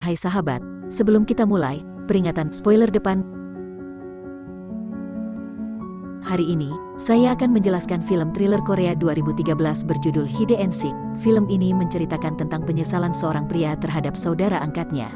Hai sahabat, sebelum kita mulai, peringatan spoiler depan. Hari ini, saya akan menjelaskan film thriller Korea 2013 berjudul Hide and Seek. Film ini menceritakan tentang penyesalan seorang pria terhadap saudara angkatnya.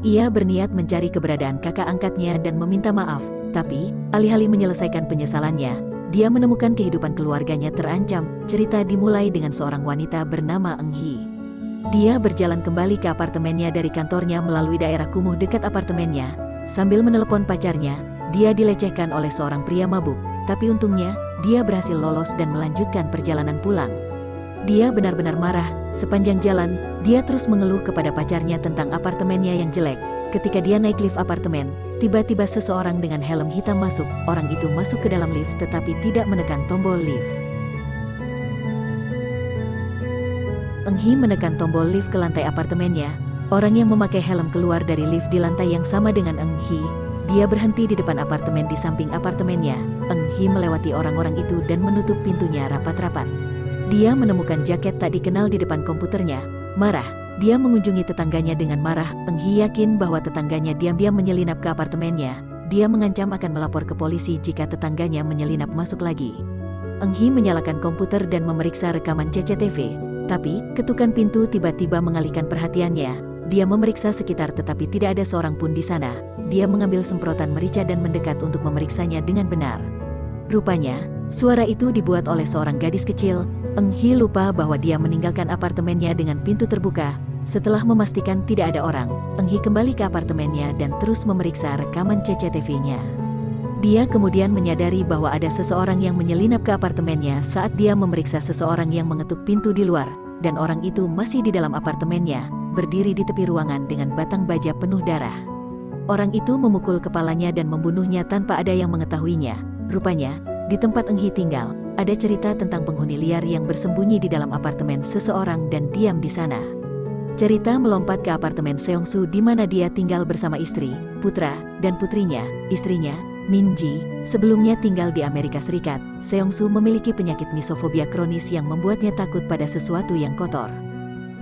Ia berniat mencari keberadaan kakak angkatnya dan meminta maaf, tapi, alih-alih menyelesaikan penyesalannya, dia menemukan kehidupan keluarganya terancam. Cerita dimulai dengan seorang wanita bernama Eun Hee. Dia berjalan kembali ke apartemennya dari kantornya melalui daerah kumuh dekat apartemennya. Sambil menelepon pacarnya, dia dilecehkan oleh seorang pria mabuk. Tapi untungnya, dia berhasil lolos dan melanjutkan perjalanan pulang. Dia benar-benar marah. Sepanjang jalan, dia terus mengeluh kepada pacarnya tentang apartemennya yang jelek. Ketika dia naik lift apartemen, tiba-tiba seseorang dengan helm hitam masuk. Orang itu masuk ke dalam lift tetapi tidak menekan tombol lift. Eun Hee menekan tombol lift ke lantai apartemennya. Orang yang memakai helm keluar dari lift di lantai yang sama dengan Eun Hee. Dia berhenti di depan apartemen di samping apartemennya. Eun Hee melewati orang-orang itu dan menutup pintunya rapat-rapat. Dia menemukan jaket tak dikenal di depan komputernya. Marah, dia mengunjungi tetangganya dengan marah. Eun Hee yakin bahwa tetangganya diam-diam menyelinap ke apartemennya. Dia mengancam akan melapor ke polisi jika tetangganya menyelinap masuk lagi. Eun Hee menyalakan komputer dan memeriksa rekaman CCTV. Tapi, ketukan pintu tiba-tiba mengalihkan perhatiannya. Dia memeriksa sekitar tetapi tidak ada seorang pun di sana. Dia mengambil semprotan merica dan mendekat untuk memeriksanya dengan benar. Rupanya, suara itu dibuat oleh seorang gadis kecil. Eun Hee lupa bahwa dia meninggalkan apartemennya dengan pintu terbuka. Setelah memastikan tidak ada orang, Eun Hee kembali ke apartemennya dan terus memeriksa rekaman CCTV-nya. Dia kemudian menyadari bahwa ada seseorang yang menyelinap ke apartemennya saat dia memeriksa seseorang yang mengetuk pintu di luar, dan orang itu masih di dalam apartemennya, berdiri di tepi ruangan dengan batang baja penuh darah. Orang itu memukul kepalanya dan membunuhnya tanpa ada yang mengetahuinya. Rupanya, di tempat Eun Hee tinggal, ada cerita tentang penghuni liar yang bersembunyi di dalam apartemen seseorang dan diam di sana. Cerita melompat ke apartemen Seong-soo di mana dia tinggal bersama istri, putra, dan putrinya. Istrinya, Min Ji, sebelumnya tinggal di Amerika Serikat. Seong-soo memiliki penyakit misofobia kronis yang membuatnya takut pada sesuatu yang kotor.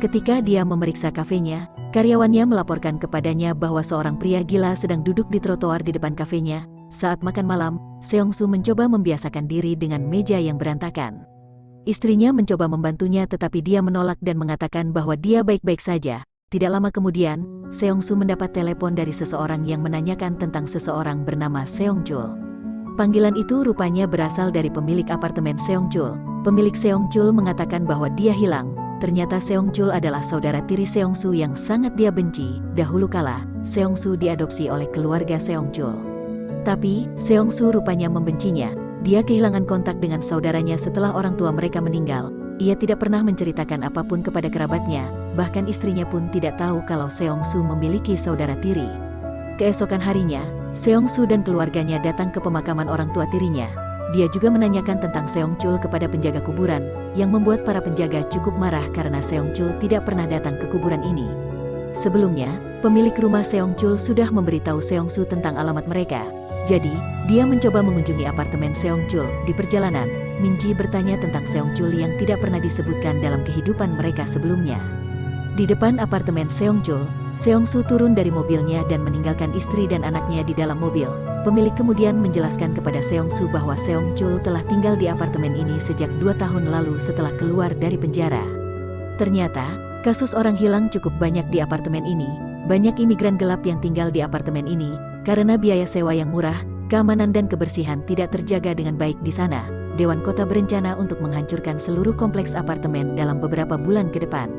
Ketika dia memeriksa kafenya, karyawannya melaporkan kepadanya bahwa seorang pria gila sedang duduk di trotoar di depan kafenya. Saat makan malam, Seong-soo mencoba membiasakan diri dengan meja yang berantakan. Istrinya mencoba membantunya tetapi dia menolak dan mengatakan bahwa dia baik-baik saja. Tidak lama kemudian, Seong-soo mendapat telepon dari seseorang yang menanyakan tentang seseorang bernama Seong-chul. Panggilan itu rupanya berasal dari pemilik apartemen Seong-chul. Pemilik Seong-chul mengatakan bahwa dia hilang. Ternyata Seong-chul adalah saudara tiri Seong-soo yang sangat dia benci. Dahulu kala, Seong-soo diadopsi oleh keluarga Seong-chul. Tapi, Seong-soo rupanya membencinya. Dia kehilangan kontak dengan saudaranya setelah orang tua mereka meninggal. Ia tidak pernah menceritakan apapun kepada kerabatnya, bahkan istrinya pun tidak tahu kalau Seong-soo memiliki saudara tiri. Keesokan harinya, Seong-soo dan keluarganya datang ke pemakaman orang tua tirinya. Dia juga menanyakan tentang Seong-chul kepada penjaga kuburan, yang membuat para penjaga cukup marah karena Seong-chul tidak pernah datang ke kuburan ini. Sebelumnya, pemilik rumah Seong-chul sudah memberitahu Seong-soo tentang alamat mereka. Jadi, dia mencoba mengunjungi apartemen Seong-chul. Di perjalanan, Min Ji bertanya tentang Seong-chul yang tidak pernah disebutkan dalam kehidupan mereka sebelumnya. Di depan apartemen Seong-chul, Seong-soo turun dari mobilnya dan meninggalkan istri dan anaknya di dalam mobil. Pemilik kemudian menjelaskan kepada Seong-soo bahwa Seong-chul telah tinggal di apartemen ini sejak 2 tahun lalu setelah keluar dari penjara. Ternyata, kasus orang hilang cukup banyak di apartemen ini. Banyak imigran gelap yang tinggal di apartemen ini. Karena biaya sewa yang murah, keamanan dan kebersihan tidak terjaga dengan baik di sana. Dewan kota berencana untuk menghancurkan seluruh kompleks apartemen dalam beberapa bulan ke depan.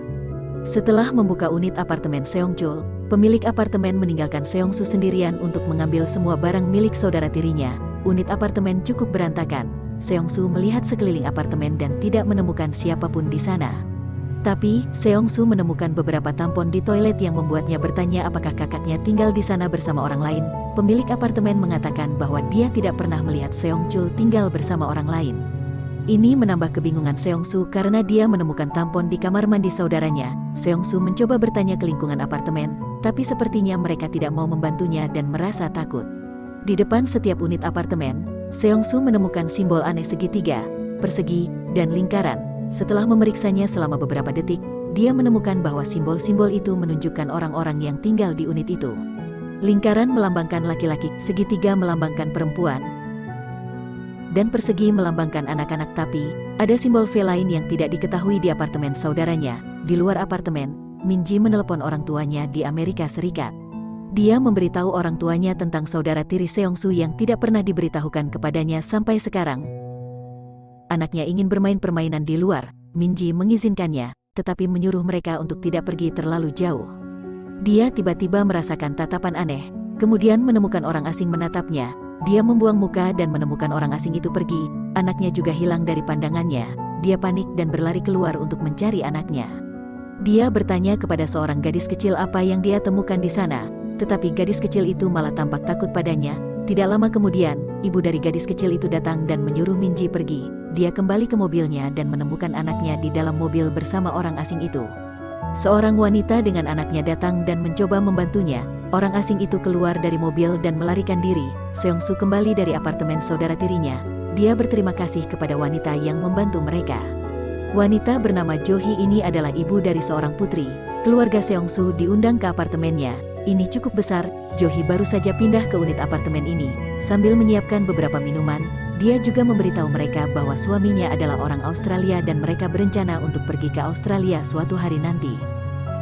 Setelah membuka unit apartemen Seong-chul, pemilik apartemen meninggalkan Seong-soo sendirian untuk mengambil semua barang milik saudara tirinya. Unit apartemen cukup berantakan. Seong-soo melihat sekeliling apartemen dan tidak menemukan siapapun di sana. Tapi, Seong-soo menemukan beberapa tampon di toilet yang membuatnya bertanya apakah kakaknya tinggal di sana bersama orang lain. Pemilik apartemen mengatakan bahwa dia tidak pernah melihat Seong-chul tinggal bersama orang lain. Ini menambah kebingungan Seong-soo karena dia menemukan tampon di kamar mandi saudaranya. Seong-soo mencoba bertanya ke lingkungan apartemen, tapi sepertinya mereka tidak mau membantunya dan merasa takut. Di depan setiap unit apartemen, Seong-soo menemukan simbol aneh segitiga, persegi, dan lingkaran. Setelah memeriksanya selama beberapa detik, dia menemukan bahwa simbol-simbol itu menunjukkan orang-orang yang tinggal di unit itu. Lingkaran melambangkan laki-laki, segitiga melambangkan perempuan, dan persegi melambangkan anak-anak. Tapi ada simbol V lain yang tidak diketahui di apartemen saudaranya. Di luar apartemen, Minji menelepon orang tuanya di Amerika Serikat. Dia memberitahu orang tuanya tentang saudara tiri Seongsu yang tidak pernah diberitahukan kepadanya sampai sekarang. Anaknya ingin bermain permainan di luar. Minji mengizinkannya, tetapi menyuruh mereka untuk tidak pergi terlalu jauh. Dia tiba-tiba merasakan tatapan aneh, kemudian menemukan orang asing menatapnya. Dia membuang muka dan menemukan orang asing itu pergi. Anaknya juga hilang dari pandangannya. Dia panik dan berlari keluar untuk mencari anaknya. Dia bertanya kepada seorang gadis kecil apa yang dia temukan di sana, tetapi gadis kecil itu malah tampak takut padanya. Tidak lama kemudian, ibu dari gadis kecil itu datang dan menyuruh Minji pergi. Dia kembali ke mobilnya dan menemukan anaknya di dalam mobil bersama orang asing itu. Seorang wanita dengan anaknya datang dan mencoba membantunya. Orang asing itu keluar dari mobil dan melarikan diri. Seongsu kembali dari apartemen saudara tirinya. Dia berterima kasih kepada wanita yang membantu mereka. Wanita bernama Jo-hee ini adalah ibu dari seorang putri. Keluarga Seongsu diundang ke apartemennya. Ini cukup besar. Jo-hee baru saja pindah ke unit apartemen ini. Sambil menyiapkan beberapa minuman, dia juga memberitahu mereka bahwa suaminya adalah orang Australia dan mereka berencana untuk pergi ke Australia suatu hari nanti.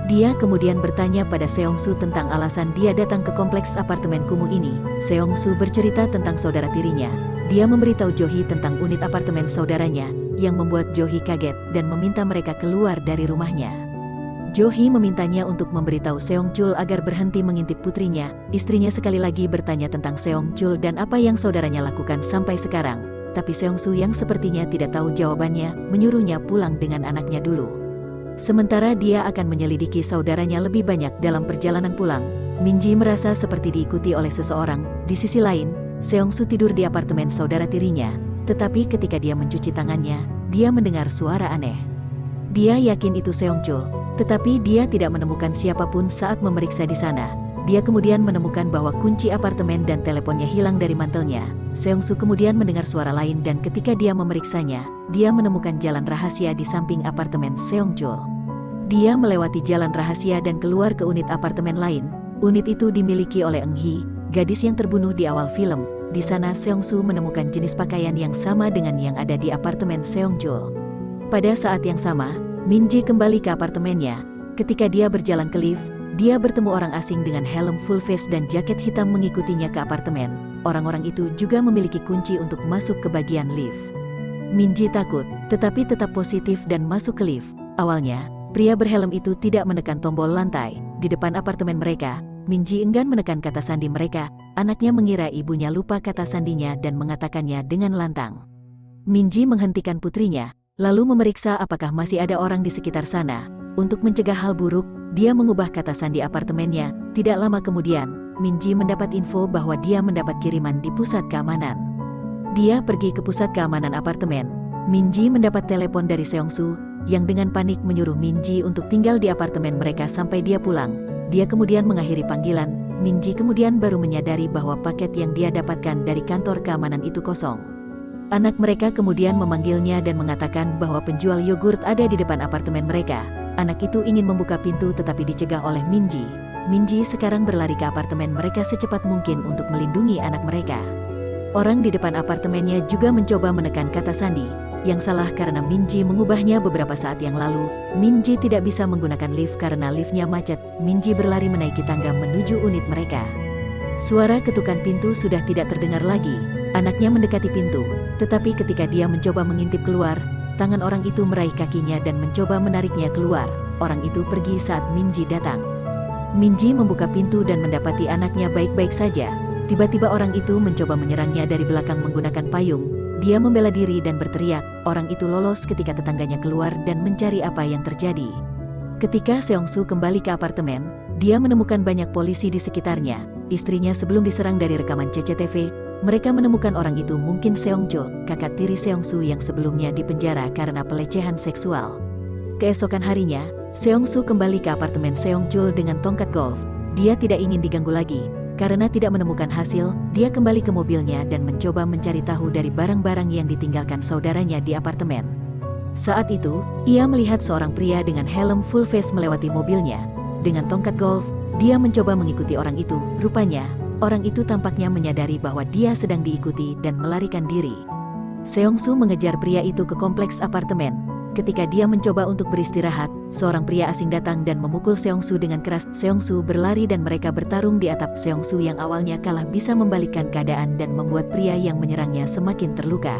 Dia kemudian bertanya pada Seongsu tentang alasan dia datang ke kompleks apartemen kumuh ini. Seongsu bercerita tentang saudara tirinya. Dia memberitahu Jo-hee tentang unit apartemen saudaranya, yang membuat Jo-hee kaget dan meminta mereka keluar dari rumahnya. Jo-hee memintanya untuk memberitahu Seong-chul agar berhenti mengintip putrinya. Istrinya sekali lagi bertanya tentang Seong-chul dan apa yang saudaranya lakukan sampai sekarang. Tapi Seongsu yang sepertinya tidak tahu jawabannya, menyuruhnya pulang dengan anaknya dulu. Sementara dia akan menyelidiki saudaranya lebih banyak dalam perjalanan pulang, Minji merasa seperti diikuti oleh seseorang. Di sisi lain, Seongsu tidur di apartemen saudara tirinya. Tetapi ketika dia mencuci tangannya, dia mendengar suara aneh. Dia yakin itu Seong-chul, tetapi dia tidak menemukan siapapun saat memeriksa di sana. Dia kemudian menemukan bahwa kunci apartemen dan teleponnya hilang dari mantelnya. Seongsu kemudian mendengar suara lain dan ketika dia memeriksanya, dia menemukan jalan rahasia di samping apartemen Seong-chul. Dia melewati jalan rahasia dan keluar ke unit apartemen lain. Unit itu dimiliki oleh Eung-hee, gadis yang terbunuh di awal film. Di sana Seongsu menemukan jenis pakaian yang sama dengan yang ada di apartemen Seong-chul. Pada saat yang sama, Minji kembali ke apartemennya. Ketika dia berjalan ke lift, dia bertemu orang asing dengan helm full face dan jaket hitam mengikutinya ke apartemen. Orang-orang itu juga memiliki kunci untuk masuk ke bagian lift. Minji takut, tetapi tetap positif dan masuk ke lift. Awalnya, pria berhelm itu tidak menekan tombol lantai. Di depan apartemen mereka, Minji enggan menekan kata sandi mereka. Anaknya mengira ibunya lupa kata sandinya dan mengatakannya dengan lantang. Minji menghentikan putrinya, lalu memeriksa apakah masih ada orang di sekitar sana. Untuk mencegah hal buruk, dia mengubah kata sandi apartemennya. Tidak lama kemudian, Minji mendapat info bahwa dia mendapat kiriman di pusat keamanan. Dia pergi ke pusat keamanan apartemen. Minji mendapat telepon dari Seongsu, yang dengan panik menyuruh Minji untuk tinggal di apartemen mereka sampai dia pulang. Dia kemudian mengakhiri panggilan. Minji kemudian baru menyadari bahwa paket yang dia dapatkan dari kantor keamanan itu kosong. Anak mereka kemudian memanggilnya dan mengatakan bahwa penjual yogurt ada di depan apartemen mereka. Anak itu ingin membuka pintu tetapi dicegah oleh Minji. Minji sekarang berlari ke apartemen mereka secepat mungkin untuk melindungi anak mereka. Orang di depan apartemennya juga mencoba menekan kata sandi. Yang salah karena Minji mengubahnya beberapa saat yang lalu. Minji tidak bisa menggunakan lift karena liftnya macet. Minji berlari menaiki tangga menuju unit mereka. Suara ketukan pintu sudah tidak terdengar lagi. Anaknya mendekati pintu, tetapi ketika dia mencoba mengintip keluar, tangan orang itu meraih kakinya dan mencoba menariknya keluar. Orang itu pergi saat Minji datang. Minji membuka pintu dan mendapati anaknya baik-baik saja. Tiba-tiba orang itu mencoba menyerangnya dari belakang menggunakan payung. Dia membela diri dan berteriak. Orang itu lolos ketika tetangganya keluar dan mencari apa yang terjadi. Ketika Seongsu kembali ke apartemen, dia menemukan banyak polisi di sekitarnya. Istrinya sebelum diserang dari rekaman CCTV, mereka menemukan orang itu mungkin Seong-chul, kakak tiri Seongsu yang sebelumnya dipenjara karena pelecehan seksual. Keesokan harinya, Seongsu kembali ke apartemen Seong-chul dengan tongkat golf. Dia tidak ingin diganggu lagi. Karena tidak menemukan hasil, dia kembali ke mobilnya dan mencoba mencari tahu dari barang-barang yang ditinggalkan saudaranya di apartemen. Saat itu, ia melihat seorang pria dengan helm full face melewati mobilnya. Dengan tongkat golf, dia mencoba mengikuti orang itu. Rupanya, orang itu tampaknya menyadari bahwa dia sedang diikuti dan melarikan diri. Seong-su mengejar pria itu ke kompleks apartemen. Ketika dia mencoba untuk beristirahat, seorang pria asing datang dan memukul Seong-su dengan keras. Seong-su berlari dan mereka bertarung di atap. Seong-su yang awalnya kalah bisa membalikkan keadaan dan membuat pria yang menyerangnya semakin terluka.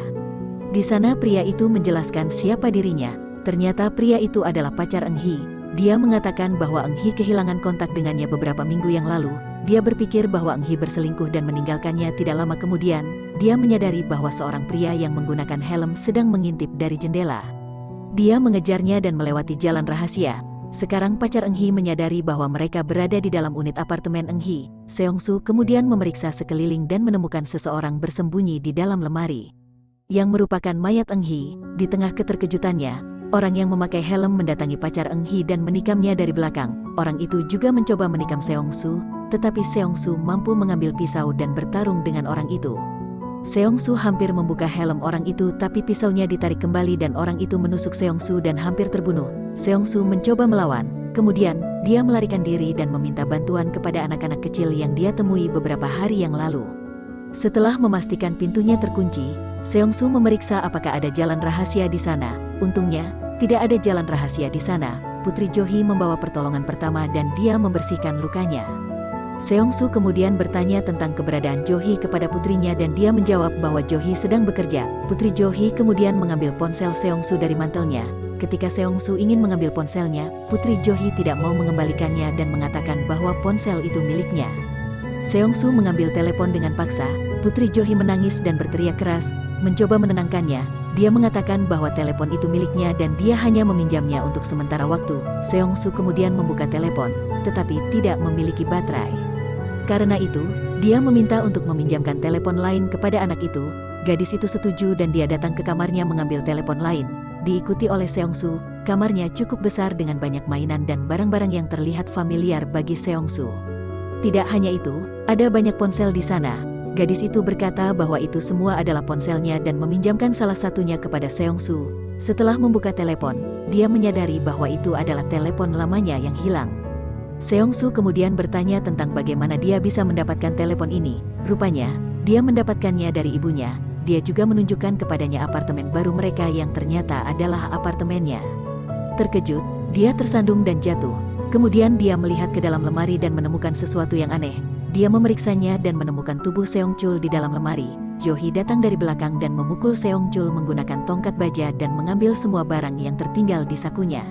Di sana pria itu menjelaskan siapa dirinya. Ternyata pria itu adalah pacar Eun Hee. Dia mengatakan bahwa Eun Hee kehilangan kontak dengannya beberapa minggu yang lalu. Dia berpikir bahwa Eun Hee berselingkuh dan meninggalkannya tidak lama kemudian. Dia menyadari bahwa seorang pria yang menggunakan helm sedang mengintip dari jendela. Dia mengejarnya dan melewati jalan rahasia. Sekarang pacar Eun Hee menyadari bahwa mereka berada di dalam unit apartemen Eun Hee. Seong-su kemudian memeriksa sekeliling dan menemukan seseorang bersembunyi di dalam lemari, yang merupakan mayat Eun Hee. Di tengah keterkejutannya, orang yang memakai helm mendatangi pacar Eun Hee dan menikamnya dari belakang. Orang itu juga mencoba menikam Seong-su, tetapi Seong-su mampu mengambil pisau dan bertarung dengan orang itu. Seong-su hampir membuka helm orang itu, tapi pisaunya ditarik kembali dan orang itu menusuk Seong-su dan hampir terbunuh. Seong-su mencoba melawan, kemudian dia melarikan diri dan meminta bantuan kepada anak-anak kecil yang dia temui beberapa hari yang lalu. Setelah memastikan pintunya terkunci, Seong-su memeriksa apakah ada jalan rahasia di sana. Untungnya, tidak ada jalan rahasia di sana. Putri Jo-hee membawa pertolongan pertama dan dia membersihkan lukanya. Seong-su kemudian bertanya tentang keberadaan Jo-hee kepada putrinya dan dia menjawab bahwa Jo-hee sedang bekerja. Putri Jo-hee kemudian mengambil ponsel Seong-su dari mantelnya. Ketika Seong-su ingin mengambil ponselnya, Putri Jo-hee tidak mau mengembalikannya dan mengatakan bahwa ponsel itu miliknya. Seong-su mengambil telepon dengan paksa. Putri Jo-hee menangis dan berteriak keras, mencoba menenangkannya. Dia mengatakan bahwa telepon itu miliknya dan dia hanya meminjamnya untuk sementara waktu. Seong-su kemudian membuka telepon, tetapi tidak memiliki baterai. Karena itu, dia meminta untuk meminjamkan telepon lain kepada anak itu. Gadis itu setuju dan dia datang ke kamarnya mengambil telepon lain. Diikuti oleh Seong-su, kamarnya cukup besar dengan banyak mainan dan barang-barang yang terlihat familiar bagi Seong-su. Tidak hanya itu, ada banyak ponsel di sana. Gadis itu berkata bahwa itu semua adalah ponselnya dan meminjamkan salah satunya kepada Seong-su. Setelah membuka telepon, dia menyadari bahwa itu adalah telepon lamanya yang hilang. Seong-su kemudian bertanya tentang bagaimana dia bisa mendapatkan telepon ini. Rupanya, dia mendapatkannya dari ibunya. Dia juga menunjukkan kepadanya apartemen baru mereka yang ternyata adalah apartemennya. Terkejut, dia tersandung dan jatuh. Kemudian dia melihat ke dalam lemari dan menemukan sesuatu yang aneh. Dia memeriksanya dan menemukan tubuh Seong-chul di dalam lemari. Jo-hee datang dari belakang dan memukul Seong-chul menggunakan tongkat baja dan mengambil semua barang yang tertinggal di sakunya.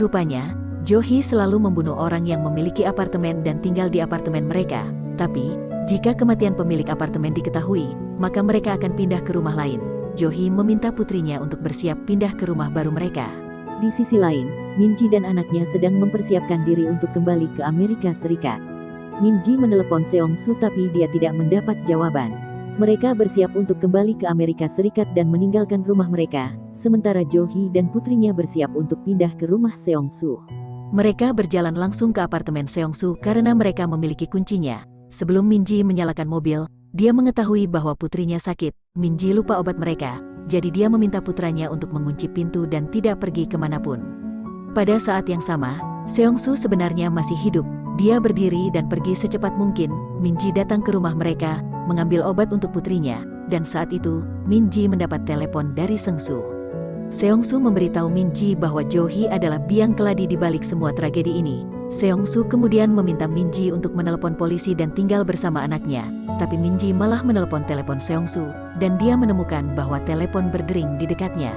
Rupanya, Jo-hee selalu membunuh orang yang memiliki apartemen dan tinggal di apartemen mereka. Tapi, jika kematian pemilik apartemen diketahui, maka mereka akan pindah ke rumah lain. Jo-hee meminta putrinya untuk bersiap pindah ke rumah baru mereka. Di sisi lain, Min-ji dan anaknya sedang mempersiapkan diri untuk kembali ke Amerika Serikat. Min-ji menelepon Seong-su tapi dia tidak mendapat jawaban. Mereka bersiap untuk kembali ke Amerika Serikat dan meninggalkan rumah mereka, sementara Jo-hee dan putrinya bersiap untuk pindah ke rumah Seong-su. Mereka berjalan langsung ke apartemen Seong-su karena mereka memiliki kuncinya. Sebelum Min-ji menyalakan mobil, dia mengetahui bahwa putrinya sakit. Min-ji lupa obat mereka, jadi dia meminta putranya untuk mengunci pintu dan tidak pergi kemanapun. Pada saat yang sama, Seong-su sebenarnya masih hidup. Dia berdiri dan pergi secepat mungkin. Min-ji datang ke rumah mereka, mengambil obat untuk putrinya, dan saat itu, Min-ji mendapat telepon dari Seong-su. Seong-su memberitahu Min-ji bahwa Jo-hee adalah biang keladi di balik semua tragedi ini. Seong-su kemudian meminta Min-ji untuk menelpon polisi dan tinggal bersama anaknya, tapi Min-ji malah menelpon telepon Seong-su, dan dia menemukan bahwa telepon berdering di dekatnya.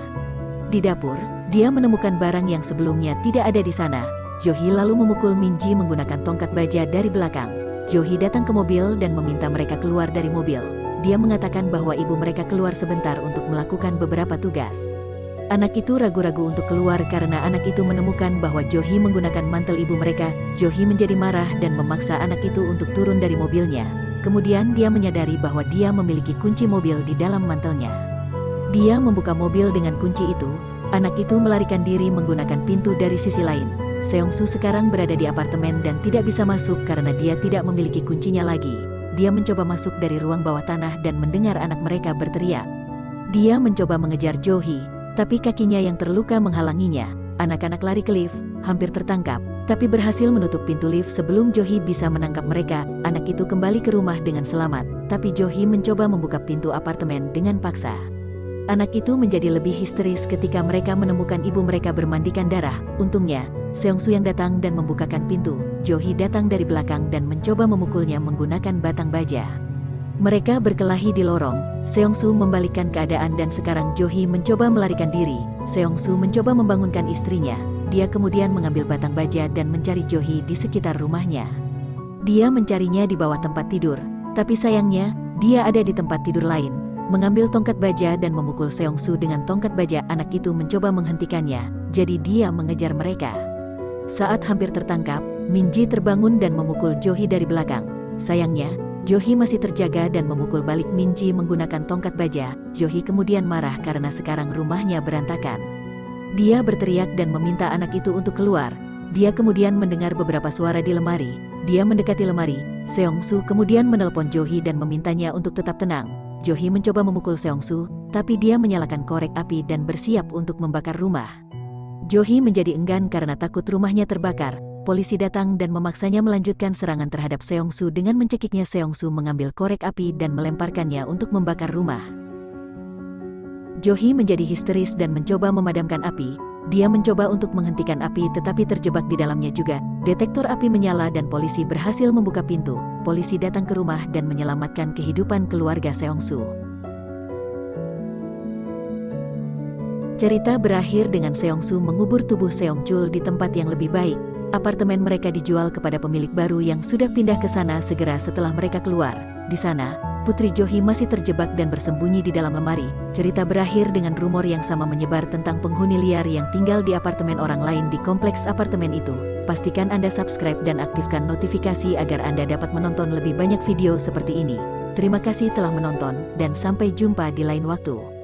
Di dapur, dia menemukan barang yang sebelumnya tidak ada di sana. Jo-hee lalu memukul Min-ji menggunakan tongkat baja dari belakang. Jo-hee datang ke mobil dan meminta mereka keluar dari mobil. Dia mengatakan bahwa ibu mereka keluar sebentar untuk melakukan beberapa tugas. Anak itu ragu-ragu untuk keluar karena anak itu menemukan bahwa Jo-hee menggunakan mantel ibu mereka. Jo-hee menjadi marah dan memaksa anak itu untuk turun dari mobilnya. Kemudian dia menyadari bahwa dia memiliki kunci mobil di dalam mantelnya. Dia membuka mobil dengan kunci itu. Anak itu melarikan diri menggunakan pintu dari sisi lain. Seong-su sekarang berada di apartemen dan tidak bisa masuk karena dia tidak memiliki kuncinya lagi. Dia mencoba masuk dari ruang bawah tanah dan mendengar anak mereka berteriak. Dia mencoba mengejar Jo-hee. tapi kakinya yang terluka menghalanginya. Anak-anak lari ke lift, hampir tertangkap, tapi berhasil menutup pintu lift sebelum Jo-hee bisa menangkap mereka. Anak itu kembali ke rumah dengan selamat, tapi Jo-hee mencoba membuka pintu apartemen dengan paksa. Anak itu menjadi lebih histeris ketika mereka menemukan ibu mereka bermandikan darah. Untungnya, Seong-su yang datang dan membukakan pintu. Jo-hee datang dari belakang dan mencoba memukulnya menggunakan batang baja. Mereka berkelahi di lorong. Seong-su membalikkan keadaan dan sekarang Jo-hee mencoba melarikan diri. Seong-su mencoba membangunkan istrinya. Dia kemudian mengambil batang baja dan mencari Jo-hee di sekitar rumahnya. Dia mencarinya di bawah tempat tidur, tapi sayangnya, dia ada di tempat tidur lain. Mengambil tongkat baja dan memukul Seong-su dengan tongkat baja. Anak itu mencoba menghentikannya, jadi dia mengejar mereka. Saat hampir tertangkap, Min-ji terbangun dan memukul Jo-hee dari belakang. Sayangnya, Jo-hee masih terjaga dan memukul balik Min-ji menggunakan tongkat baja. Jo-hee kemudian marah karena sekarang rumahnya berantakan. Dia berteriak dan meminta anak itu untuk keluar. Dia kemudian mendengar beberapa suara di lemari. Dia mendekati lemari. Seong-su kemudian menelpon Jo-hee dan memintanya untuk tetap tenang. Jo-hee mencoba memukul Seong-su, tapi dia menyalakan korek api dan bersiap untuk membakar rumah. Jo-hee menjadi enggan karena takut rumahnya terbakar. Polisi datang dan memaksanya melanjutkan serangan terhadap Seong-su dengan mencekiknya. Seong-su mengambil korek api dan melemparkannya untuk membakar rumah. Jo-hee menjadi histeris dan mencoba memadamkan api. Dia mencoba untuk menghentikan api tetapi terjebak di dalamnya juga. Detektor api menyala dan polisi berhasil membuka pintu. Polisi datang ke rumah dan menyelamatkan kehidupan keluarga Seong-su. Cerita berakhir dengan Seong-su mengubur tubuh Seong-chul di tempat yang lebih baik. Apartemen mereka dijual kepada pemilik baru yang sudah pindah ke sana segera setelah mereka keluar. Di sana, putri Jo-hee masih terjebak dan bersembunyi di dalam lemari. Cerita berakhir dengan rumor yang sama menyebar tentang penghuni liar yang tinggal di apartemen orang lain di kompleks apartemen itu. Pastikan Anda subscribe dan aktifkan notifikasi agar Anda dapat menonton lebih banyak video seperti ini. Terima kasih telah menonton, dan sampai jumpa di lain waktu.